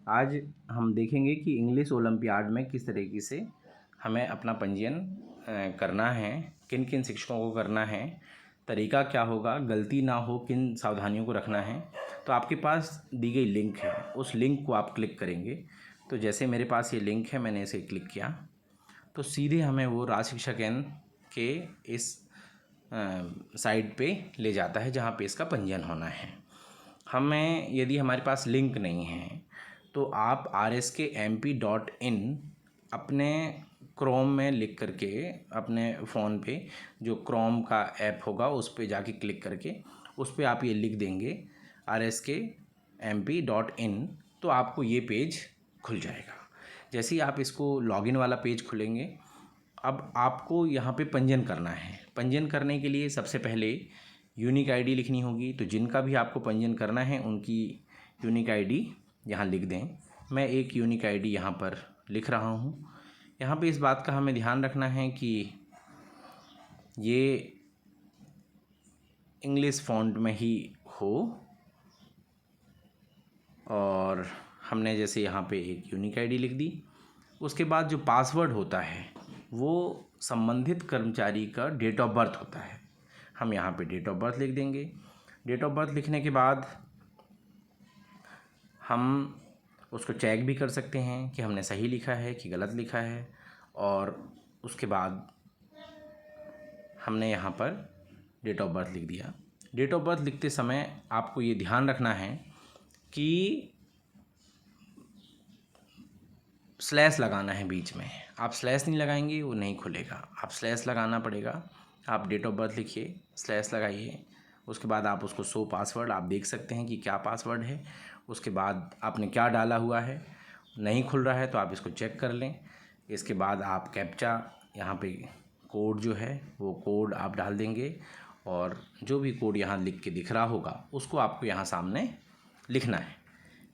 आज हम देखेंगे कि इंग्लिश ओलंपियाड में किस तरीके से हमें अपना पंजीयन करना है, किन किन शिक्षकों को करना है, तरीका क्या होगा, गलती ना हो, किन सावधानियों को रखना है। तो आपके पास दी गई लिंक है, उस लिंक को आप क्लिक करेंगे। तो जैसे मेरे पास ये लिंक है, मैंने इसे क्लिक किया तो सीधे हमें वो राज शिक्षा केंद्र के इस साइट पे ले जाता है जहाँ पे इसका पंजीयन होना है। हमें यदि हमारे पास लिंक नहीं है तो आप rskmp.in अपने क्रोम में लिख करके अपने फ़ोन पे जो क्रोम का ऐप होगा उस पे जाके क्लिक करके उस पे आप ये लिख देंगे rskmp.in तो आपको ये पेज खुल जाएगा। जैसे ही आप इसको लॉगिन वाला पेज खुलेंगे, अब आपको यहाँ पे पंजीयन करना है। पंजीयन करने के लिए सबसे पहले यूनिक आईडी लिखनी होगी। तो जिनका भी आपको पंजीयन करना है उनकी यूनिक आईडी यहाँ लिख दें। मैं एक यूनिक आईडी यहाँ पर लिख रहा हूँ। यहाँ पे इस बात का हमें ध्यान रखना है कि ये इंग्लिश फ़ॉन्ट में ही हो, और हमने जैसे यहाँ पे एक यूनिक आईडी लिख दी। उसके बाद जो पासवर्ड होता है वो संबंधित कर्मचारी का डेट ऑफ बर्थ होता है। हम यहाँ पे डेट ऑफ बर्थ लिख देंगे। डेट ऑफ बर्थ लिखने के बाद हम उसको चेक भी कर सकते हैं कि हमने सही लिखा है कि गलत लिखा है। और उसके बाद हमने यहाँ पर डेट ऑफ बर्थ लिख दिया। डेट ऑफ बर्थ लिखते समय आपको ये ध्यान रखना है कि स्लैश लगाना है बीच में। आप स्लैश नहीं लगाएंगे वो नहीं खुलेगा, आप स्लैश लगाना पड़ेगा। आप डेट ऑफ बर्थ लिखिए, स्लैश लगाइए, उसके बाद आप उसको शो पासवर्ड, आप देख सकते हैं कि क्या पासवर्ड है। उसके बाद आपने क्या डाला हुआ है, नहीं खुल रहा है तो आप इसको चेक कर लें। इसके बाद आप कैप्चा यहाँ पे कोड जो है वो कोड आप डाल देंगे, और जो भी कोड यहाँ लिख के दिख रहा होगा उसको आपको यहाँ सामने लिखना है।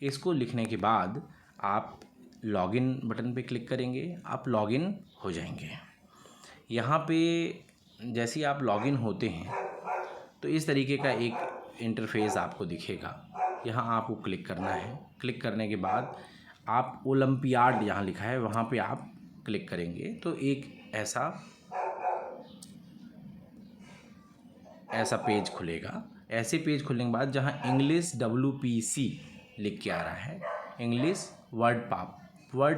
इसको लिखने के बाद आप लॉगिन बटन पे क्लिक करेंगे, आप लॉगिन हो जाएंगे। यहाँ पे जैसे ही आप लॉगिन होते हैं तो इस तरीके का एक इंटरफेस आपको दिखेगा। यहाँ आपको क्लिक करना है। क्लिक करने के बाद आप ओलंपियाड यहाँ लिखा है वहाँ पे आप क्लिक करेंगे तो एक ऐसा पेज खुलेगा। ऐसे पेज खुलने के बाद जहाँ इंग्लिश WPC लिख के आ रहा है, इंग्लिश वर्ड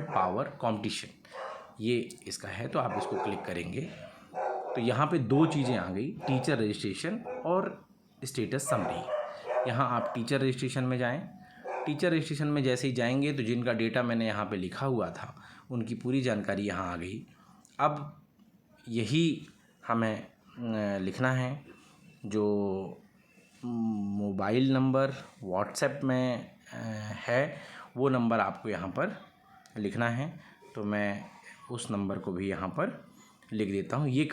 पावर कंपटीशन, ये इसका है, तो आप इसको क्लिक करेंगे तो यहाँ पे दो चीज़ें आ गई, टीचर रजिस्ट्रेशन और स्टेटस समरी। यहाँ आप टीचर रजिस्ट्रेशन में जाएं। टीचर रजिस्ट्रेशन में जैसे ही जाएंगे तो जिनका डेटा मैंने यहाँ पे लिखा हुआ था उनकी पूरी जानकारी यहाँ आ गई। अब यही हमें लिखना है, जो मोबाइल नंबर व्हाट्सएप में है वो नंबर आपको यहाँ पर लिखना है। तो मैं उस नंबर को भी यहाँ पर लिख देता हूँ। ये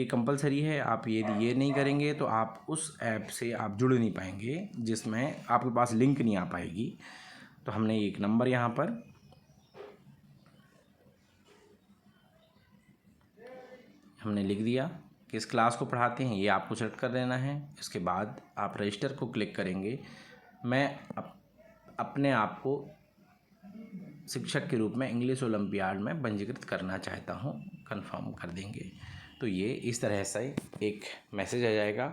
कंपलसरी है। आप ये नहीं करेंगे तो आप उस ऐप से आप जुड़ नहीं पाएंगे, जिसमें आपके पास लिंक नहीं आ पाएगी। तो हमने एक नंबर यहाँ पर हमने लिख दिया। किस क्लास को पढ़ाते हैं ये आपको सेलेक्ट कर देना है। इसके बाद आप रजिस्टर को क्लिक करेंगे। मैं अपने आप को शिक्षक के रूप में इंग्लिश ओलंपियाड में पंजीकृत करना चाहता हूँ, कंफर्म कर देंगे। तो ये इस तरह से एक मैसेज आ जाएगा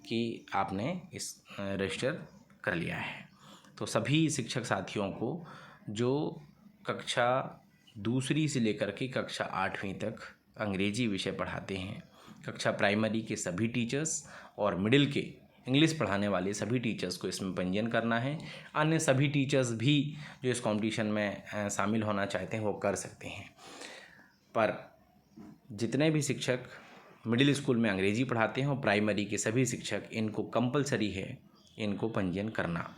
कि आपने इस रजिस्टर कर लिया है। तो सभी शिक्षक साथियों को जो कक्षा दूसरी से लेकर के कक्षा 8वीं तक अंग्रेजी विषय पढ़ाते हैं, कक्षा प्राइमरी के सभी टीचर्स और मिडिल के इंग्लिश पढ़ाने वाले सभी टीचर्स को इसमें पंजीयन करना है। अन्य सभी टीचर्स भी जो इस कंपटीशन में शामिल होना चाहते हैं वो कर सकते हैं, पर जितने भी शिक्षक मिडिल स्कूल में अंग्रेजी पढ़ाते हैं और प्राइमरी के सभी शिक्षक, इनको कंपलसरी है इनको पंजीयन करना।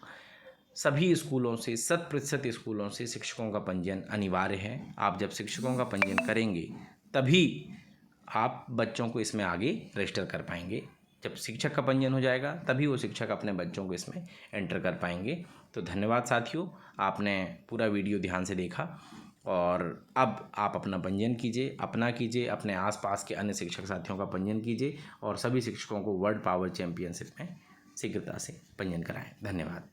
सभी स्कूलों से 100% स्कूलों से शिक्षकों का पंजीयन अनिवार्य है। आप जब शिक्षकों का पंजीयन करेंगे तभी आप बच्चों को इसमें आगे रजिस्टर कर पाएंगे। जब शिक्षक का पंजीयन हो जाएगा तभी वो शिक्षक अपने बच्चों को इसमें एंटर कर पाएंगे। तो धन्यवाद साथियों, आपने पूरा वीडियो ध्यान से देखा, और अब आप अपना पंजीयन कीजिए, अपने आसपास के अन्य शिक्षक साथियों का पंजीयन कीजिए और सभी शिक्षकों को वर्ल्ड पावर चैंपियनशिप में शीघ्रता से पंजीयन कराएं। धन्यवाद।